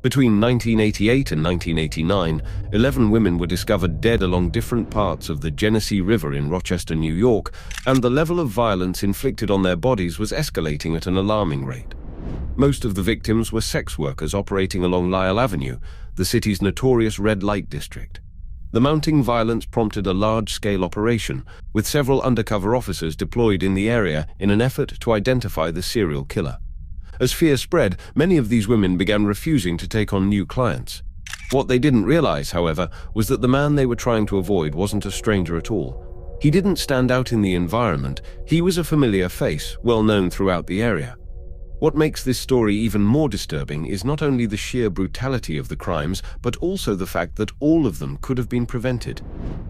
Between 1988 and 1989, 11 women were discovered dead along different parts of the Genesee River in Rochester, New York, and the level of violence inflicted on their bodies was escalating at an alarming rate. Most of the victims were sex workers operating along Lyell Avenue, the city's notorious red light district. The mounting violence prompted a large-scale operation, with several undercover officers deployed in the area in an effort to identify the serial killer. As fear spread, many of these women began refusing to take on new clients. What they didn't realize, however, was that the man they were trying to avoid wasn't a stranger at all. He didn't stand out in the environment. He was a familiar face, well known throughout the area. What makes this story even more disturbing is not only the sheer brutality of the crimes, but also the fact that all of them could have been prevented.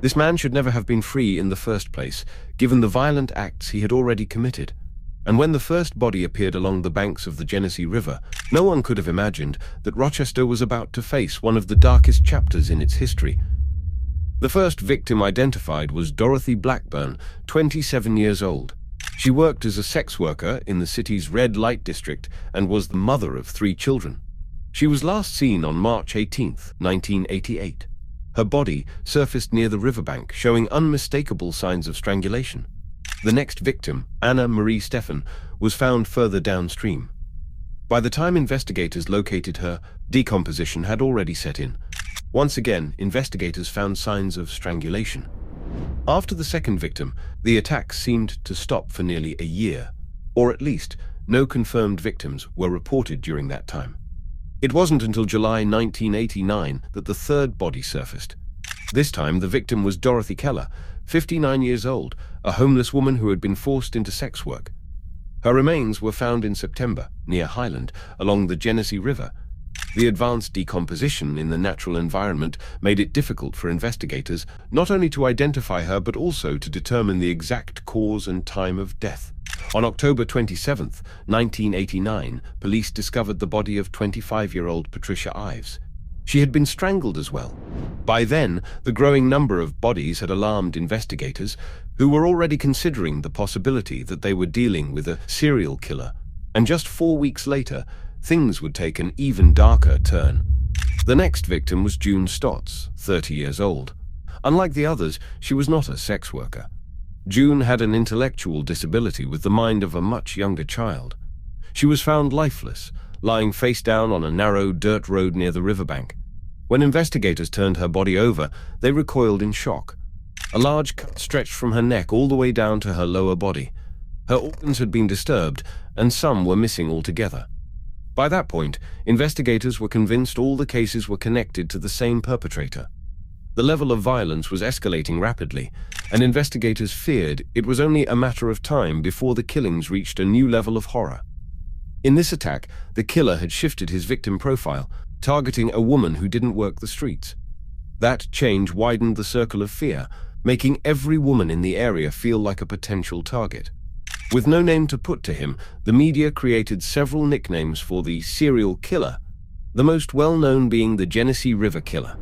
This man should never have been free in the first place, given the violent acts he had already committed. And when the first body appeared along the banks of the Genesee River, no one could have imagined that Rochester was about to face one of the darkest chapters in its history. The first victim identified was Dorothy Blackburn, 27 years old. She worked as a sex worker in the city's red light district and was the mother of 3 children. She was last seen on March 18, 1988. Her body surfaced near the riverbank, showing unmistakable signs of strangulation. The next victim, Anna Marie Stephan, was found further downstream. By the time investigators located her, decomposition had already set in. Once again, investigators found signs of strangulation. After the second victim, the attacks seemed to stop for nearly a year, or at least no confirmed victims were reported during that time. It wasn't until July 1989 that the third body surfaced. This time, the victim was Dorothy Keller, 59 years old, a homeless woman who had been forced into sex work. Her remains were found in September, near Highland, along the Genesee River. The advanced decomposition in the natural environment made it difficult for investigators not only to identify her but also to determine the exact cause and time of death. On October 27, 1989, police discovered the body of 25-year-old Patricia Ives. She had been strangled as well. By then, the growing number of bodies had alarmed investigators, who were already considering the possibility that they were dealing with a serial killer. And just 4 weeks later, things would take an even darker turn. The next victim was June Stotts, 30 years old. Unlike the others, she was not a sex worker. June had an intellectual disability with the mind of a much younger child. She was found lifeless, lying face down on a narrow dirt road near the riverbank. When investigators turned her body over, they recoiled in shock. A large cut stretched from her neck all the way down to her lower body. Her organs had been disturbed, and some were missing altogether. By that point, investigators were convinced all the cases were connected to the same perpetrator. The level of violence was escalating rapidly, and investigators feared it was only a matter of time before the killings reached a new level of horror. In this attack, the killer had shifted his victim profile, targeting a woman who didn't work the streets. That change widened the circle of fear, making every woman in the area feel like a potential target. With no name to put to him, the media created several nicknames for the serial killer, the most well-known being the Genesee River Killer.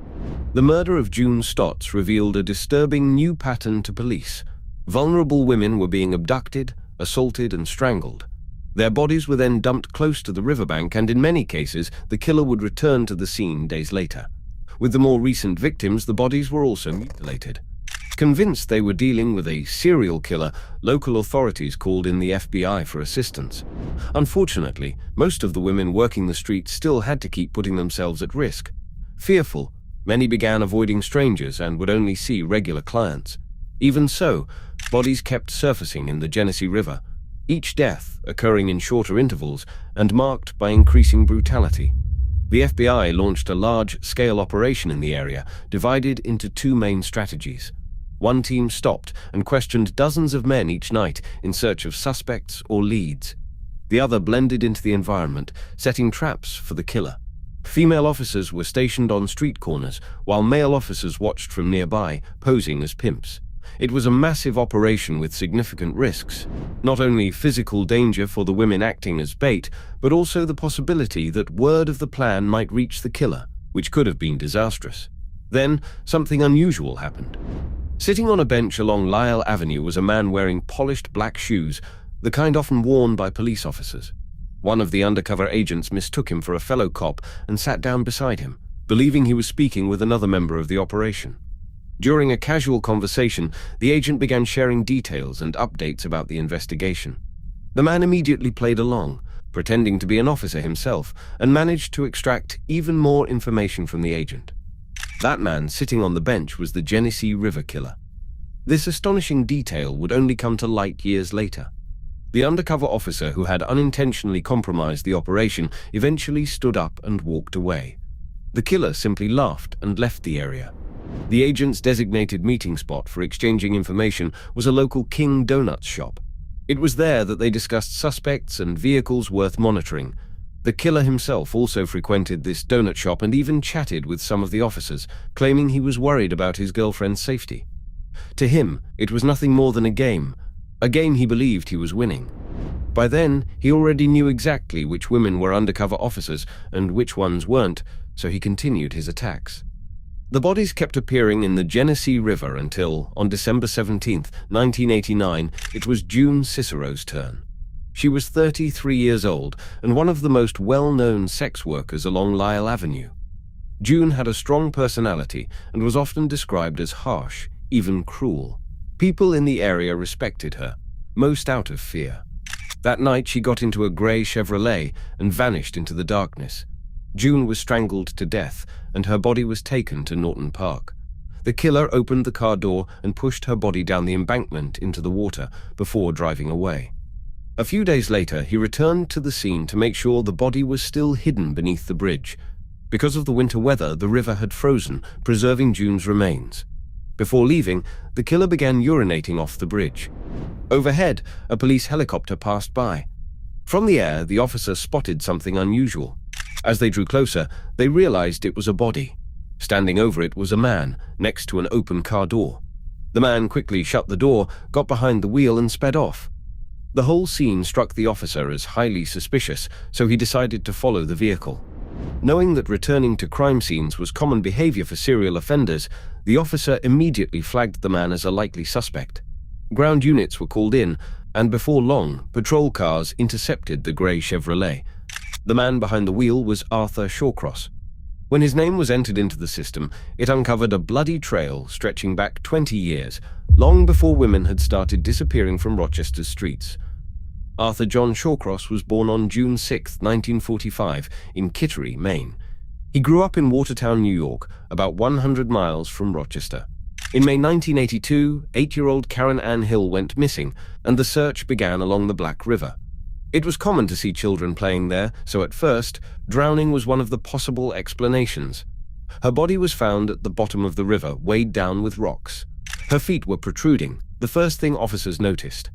The murder of June Stotts revealed a disturbing new pattern to police. Vulnerable women were being abducted, assaulted, and strangled. Their bodies were then dumped close to the riverbank, and in many cases, the killer would return to the scene days later. With the more recent victims, the bodies were also mutilated. Convinced they were dealing with a serial killer, local authorities called in the FBI for assistance. Unfortunately, most of the women working the streets still had to keep putting themselves at risk. Fearful, many began avoiding strangers and would only see regular clients. Even so, bodies kept surfacing in the Genesee River, each death occurring in shorter intervals and marked by increasing brutality. The FBI launched a large-scale operation in the area, divided into 2 main strategies. One team stopped and questioned dozens of men each night in search of suspects or leads. The other blended into the environment, setting traps for the killer. Female officers were stationed on street corners, while male officers watched from nearby, posing as pimps. It was a massive operation with significant risks. Not only physical danger for the women acting as bait, but also the possibility that word of the plan might reach the killer, which could have been disastrous. Then, something unusual happened. Sitting on a bench along Lyell Avenue was a man wearing polished black shoes, the kind often worn by police officers. One of the undercover agents mistook him for a fellow cop and sat down beside him, believing he was speaking with another member of the operation. During a casual conversation, the agent began sharing details and updates about the investigation. The man immediately played along, pretending to be an officer himself, and managed to extract even more information from the agent. That man sitting on the bench was the Genesee River Killer. This astonishing detail would only come to light years later. The undercover officer who had unintentionally compromised the operation eventually stood up and walked away. The killer simply laughed and left the area. The agent's designated meeting spot for exchanging information was a local King Donuts shop. It was there that they discussed suspects and vehicles worth monitoring. The killer himself also frequented this donut shop and even chatted with some of the officers, claiming he was worried about his girlfriend's safety. To him, it was nothing more than a game he believed he was winning. By then, he already knew exactly which women were undercover officers and which ones weren't, so he continued his attacks. The bodies kept appearing in the Genesee River until, on December 17, 1989, it was June Cicero's turn. She was 33 years old and one of the most well-known sex workers along Lyell Avenue. June had a strong personality and was often described as harsh, even cruel. People in the area respected her, most out of fear. That night she got into a grey Chevrolet and vanished into the darkness. June was strangled to death, and her body was taken to Norton Park. The killer opened the car door and pushed her body down the embankment into the water before driving away. A few days later, he returned to the scene to make sure the body was still hidden beneath the bridge. Because of the winter weather, the river had frozen, preserving June's remains. Before leaving, the killer began urinating off the bridge. Overhead, a police helicopter passed by. From the air, the officer spotted something unusual. As they drew closer, they realized it was a body. Standing over it was a man, next to an open car door. The man quickly shut the door, got behind the wheel and sped off. The whole scene struck the officer as highly suspicious, so he decided to follow the vehicle. Knowing that returning to crime scenes was common behavior for serial offenders, the officer immediately flagged the man as a likely suspect. Ground units were called in, and before long, patrol cars intercepted the grey Chevrolet. The man behind the wheel was Arthur Shawcross. When his name was entered into the system, it uncovered a bloody trail stretching back 20 years, long before women had started disappearing from Rochester's streets. Arthur John Shawcross was born on June 6, 1945, in Kittery, Maine. He grew up in Watertown, New York, about 100 miles from Rochester. In May 1982, 8-year-old Karen Ann Hill went missing, and the search began along the Black River. It was common to see children playing there, so at first, drowning was one of the possible explanations. Her body was found at the bottom of the river, weighed down with rocks. Her feet were protruding, the first thing officers noticed.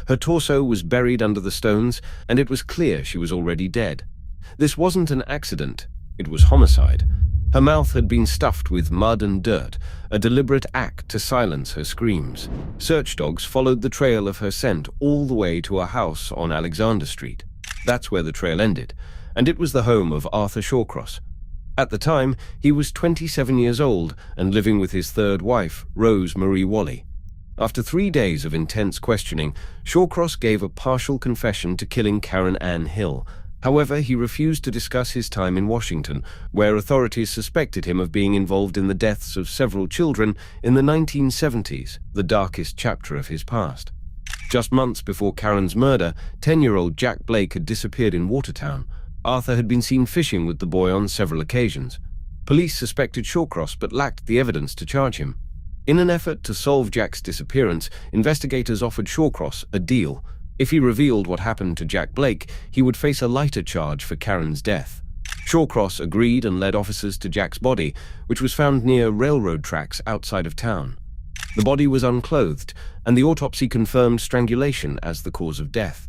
Her torso was buried under the stones, and it was clear she was already dead. This wasn't an accident, it was homicide. Her mouth had been stuffed with mud and dirt, a deliberate act to silence her screams. Search dogs followed the trail of her scent all the way to a house on Alexander Street. That's where the trail ended, and it was the home of Arthur Shawcross. At the time, he was 27 years old and living with his third wife, Rose Marie Wally. After 3 days of intense questioning, Shawcross gave a partial confession to killing Karen Ann Hill. However, he refused to discuss his time in Washington, where authorities suspected him of being involved in the deaths of several children in the 1970s, the darkest chapter of his past. Just months before Karen's murder, 10-year-old Jack Blake had disappeared in Watertown. Arthur had been seen fishing with the boy on several occasions. Police suspected Shawcross but lacked the evidence to charge him. In an effort to solve Jack's disappearance, investigators offered Shawcross a deal. If he revealed what happened to Jack Blake, he would face a lighter charge for Karen's death. Shawcross agreed and led officers to Jack's body, which was found near railroad tracks outside of town. The body was unclothed, and the autopsy confirmed strangulation as the cause of death.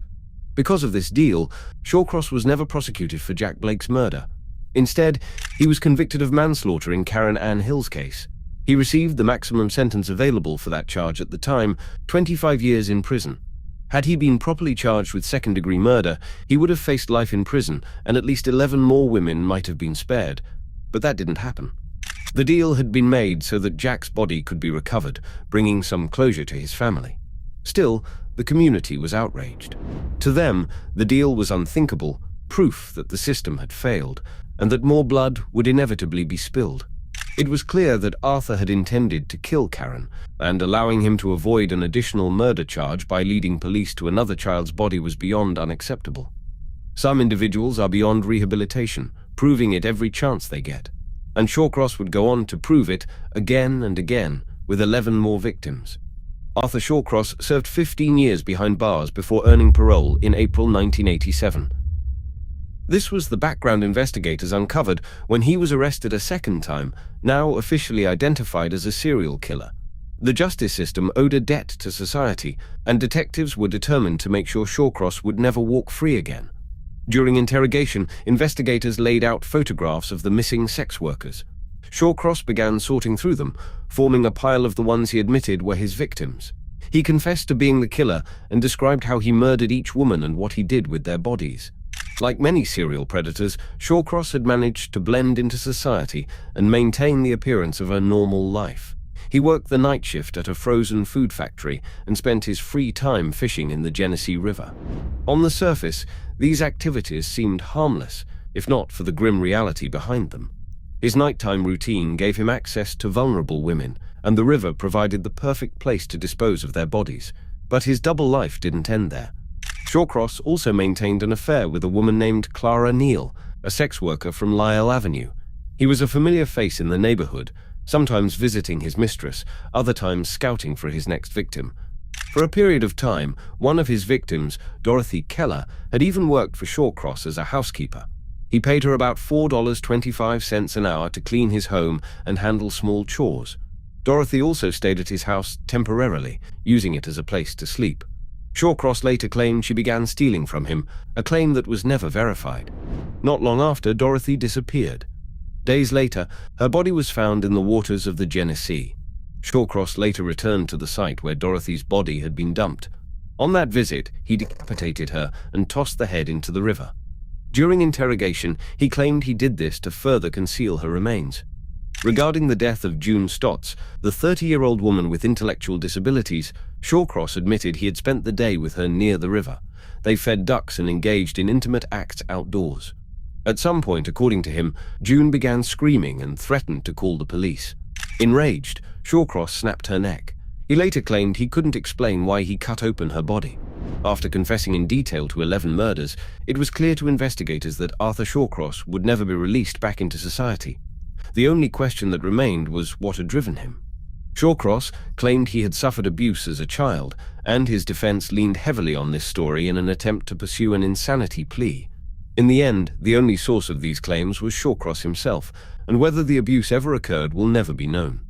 Because of this deal, Shawcross was never prosecuted for Jack Blake's murder. Instead, he was convicted of manslaughter in Karen Ann Hill's case. He received the maximum sentence available for that charge at the time, 25 years in prison. Had he been properly charged with second-degree murder, he would have faced life in prison, and at least 11 more women might have been spared. But that didn't happen. The deal had been made so that Jack's body could be recovered, bringing some closure to his family. Still, the community was outraged. To them, the deal was unthinkable, proof that the system had failed, and that more blood would inevitably be spilled. It was clear that Arthur had intended to kill Karen, and allowing him to avoid an additional murder charge by leading police to another child's body was beyond unacceptable. Some individuals are beyond rehabilitation, proving it every chance they get. And Shawcross would go on to prove it again and again, with 11 more victims. Arthur Shawcross served 15 years behind bars before earning parole in April 1987. This was the background investigators uncovered when he was arrested a second time, now officially identified as a serial killer. The justice system owed a debt to society, and detectives were determined to make sure Shawcross would never walk free again. During interrogation, investigators laid out photographs of the missing sex workers. Shawcross began sorting through them, forming a pile of the ones he admitted were his victims. He confessed to being the killer and described how he murdered each woman and what he did with their bodies. Like many serial predators, Shawcross had managed to blend into society and maintain the appearance of a normal life. He worked the night shift at a frozen food factory and spent his free time fishing in the Genesee River. On the surface, these activities seemed harmless, if not for the grim reality behind them. His nighttime routine gave him access to vulnerable women, and the river provided the perfect place to dispose of their bodies. But his double life didn't end there. Shawcross also maintained an affair with a woman named Clara Neal, a sex worker from Lyell Avenue. He was a familiar face in the neighborhood, sometimes visiting his mistress, other times scouting for his next victim. For a period of time, one of his victims, Dorothy Keller, had even worked for Shawcross as a housekeeper. He paid her about $4.25 an hour to clean his home and handle small chores. Dorothy also stayed at his house temporarily, using it as a place to sleep. Shawcross later claimed she began stealing from him, a claim that was never verified. Not long after, Dorothy disappeared. Days later, her body was found in the waters of the Genesee. Shawcross later returned to the site where Dorothy's body had been dumped. On that visit, he decapitated her and tossed the head into the river. During interrogation, he claimed he did this to further conceal her remains. Regarding the death of June Stotts, the 30-year-old woman with intellectual disabilities, Shawcross admitted he had spent the day with her near the river. They fed ducks and engaged in intimate acts outdoors. At some point, according to him, June began screaming and threatened to call the police. Enraged, Shawcross snapped her neck. He later claimed he couldn't explain why he cut open her body. After confessing in detail to 11 murders, it was clear to investigators that Arthur Shawcross would never be released back into society. The only question that remained was what had driven him. Shawcross claimed he had suffered abuse as a child, and his defense leaned heavily on this story in an attempt to pursue an insanity plea. In the end, the only source of these claims was Shawcross himself, and whether the abuse ever occurred will never be known.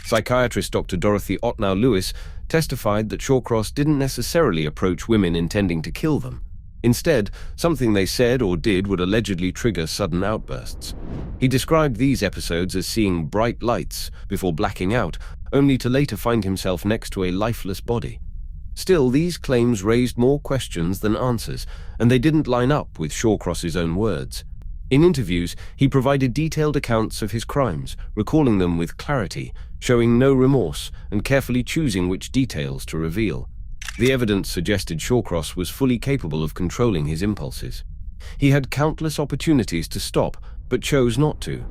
Psychiatrist Dr. Dorothy Ottnow-Lewis testified that Shawcross didn't necessarily approach women intending to kill them. Instead, something they said or did would allegedly trigger sudden outbursts. He described these episodes as seeing bright lights before blacking out, only to later find himself next to a lifeless body. Still, these claims raised more questions than answers, and they didn't line up with Shawcross's own words. In interviews, he provided detailed accounts of his crimes, recalling them with clarity, showing no remorse, and carefully choosing which details to reveal. The evidence suggested Shawcross was fully capable of controlling his impulses. He had countless opportunities to stop, but chose not to.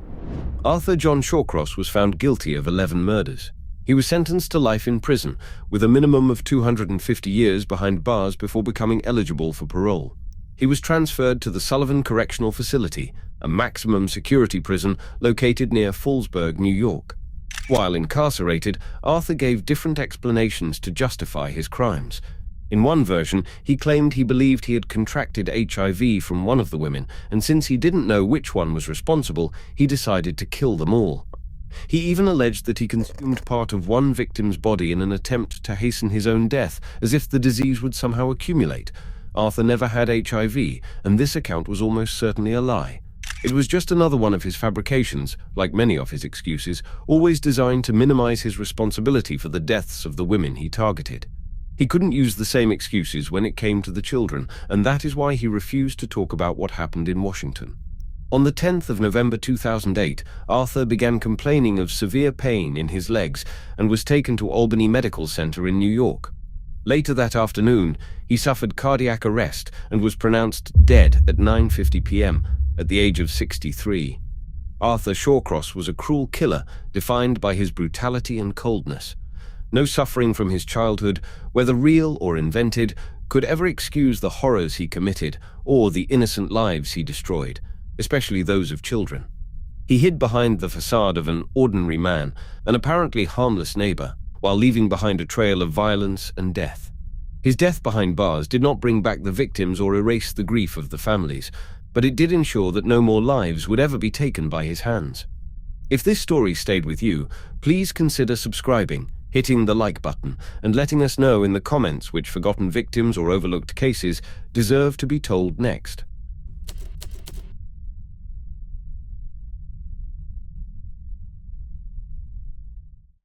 Arthur John Shawcross was found guilty of 11 murders. He was sentenced to life in prison, with a minimum of 250 years behind bars before becoming eligible for parole. He was transferred to the Sullivan Correctional Facility, a maximum security prison located near Fallsburg, New York. While incarcerated, Arthur gave different explanations to justify his crimes. In one version, he claimed he believed he had contracted HIV from one of the women, and since he didn't know which one was responsible, he decided to kill them all. He even alleged that he consumed part of one victim's body in an attempt to hasten his own death, as if the disease would somehow accumulate. Arthur never had HIV, and this account was almost certainly a lie. It was just another one of his fabrications, like many of his excuses, always designed to minimize his responsibility for the deaths of the women he targeted. He couldn't use the same excuses when it came to the children, and that is why he refused to talk about what happened in Washington. On the 10th of November 2008, Arthur began complaining of severe pain in his legs and was taken to Albany Medical Center in New York. Later that afternoon, he suffered cardiac arrest and was pronounced dead at 9:50 p.m. at the age of 63. Arthur Shawcross was a cruel killer defined by his brutality and coldness. No suffering from his childhood, whether real or invented, could ever excuse the horrors he committed or the innocent lives he destroyed, especially those of children. He hid behind the facade of an ordinary man, an apparently harmless neighbor, while leaving behind a trail of violence and death. His death behind bars did not bring back the victims or erase the grief of the families, but it did ensure that no more lives would ever be taken by his hands. If this story stayed with you, please consider subscribing, hitting the like button, and letting us know in the comments which forgotten victims or overlooked cases deserve to be told next.